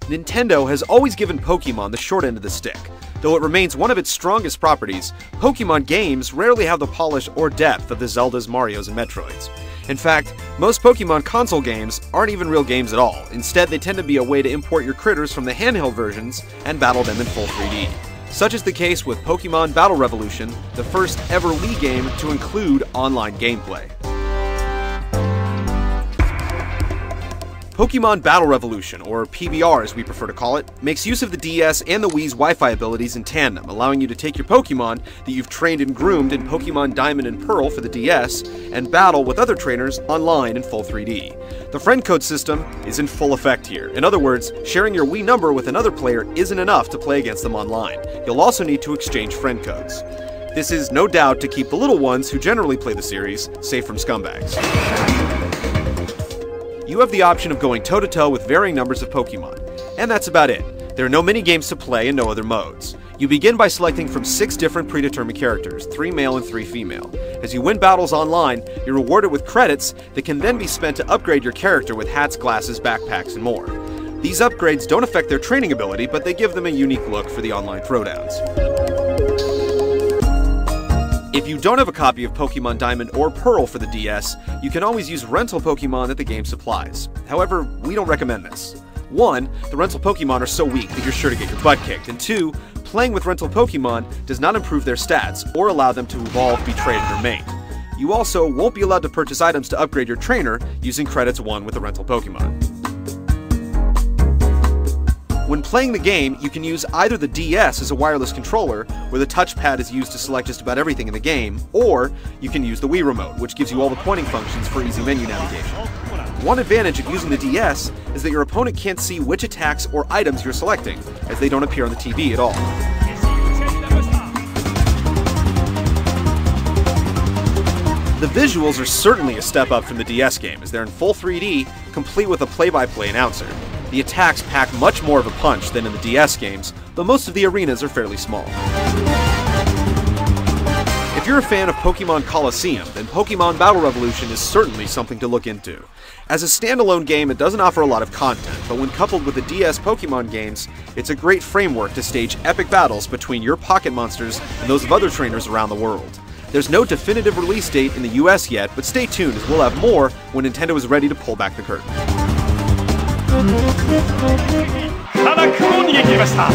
Nintendo has always given Pokémon the short end of the stick. Though it remains one of its strongest properties, Pokémon games rarely have the polish or depth of the Zeldas, Marios, and Metroids. In fact, most Pokémon console games aren't even real games at all. Instead, they tend to be a way to import your critters from the handheld versions and battle them in full 3D. Such is the case with Pokémon Battle Revolution, the first ever Wii game to include online gameplay. Pokémon Battle Revolution, or PBR as we prefer to call it, makes use of the DS and the Wii's Wi-Fi abilities in tandem, allowing you to take your Pokémon that you've trained and groomed in Pokémon Diamond and Pearl for the DS, and battle with other trainers online in full 3D. The friend code system is in full effect here. In other words, sharing your Wii number with another player isn't enough to play against them online. You'll also need to exchange friend codes. This is no doubt to keep the little ones who generally play the series safe from scumbags. You have the option of going toe-to-toe with varying numbers of Pokémon, and that's about it. There are no mini-games to play and no other modes. You begin by selecting from 6 different predetermined characters, 3 male and 3 female. As you win battles online, you're rewarded with credits that can then be spent to upgrade your character with hats, glasses, backpacks, and more. These upgrades don't affect their training ability, but they give them a unique look for the online throwdowns. If you don't have a copy of Pokémon Diamond or Pearl for the DS, you can always use rental Pokémon that the game supplies. However, we don't recommend this. 1, the rental Pokémon are so weak that you're sure to get your butt kicked, and 2, playing with rental Pokémon does not improve their stats or allow them to evolve, be traded, or mate. You also won't be allowed to purchase items to upgrade your trainer using credits won with a rental Pokémon. When playing the game, you can use either the DS as a wireless controller, where the touchpad is used to select just about everything in the game, or you can use the Wii Remote, which gives you all the pointing functions for easy menu navigation. One advantage of using the DS is that your opponent can't see which attacks or items you're selecting, as they don't appear on the TV at all. The visuals are certainly a step up from the DS game, as they're in full 3D, complete with a play-by-play announcer. The attacks pack much more of a punch than in the DS games, though most of the arenas are fairly small. If you're a fan of Pokémon Colosseum, then Pokémon Battle Revolution is certainly something to look into. As a standalone game, it doesn't offer a lot of content, but when coupled with the DS Pokémon games, it's a great framework to stage epic battles between your pocket monsters and those of other trainers around the world. There's no definitive release date in the US yet, but stay tuned as we'll have more when Nintendo is ready to pull back the curtain. ただ雲に逃げ切りました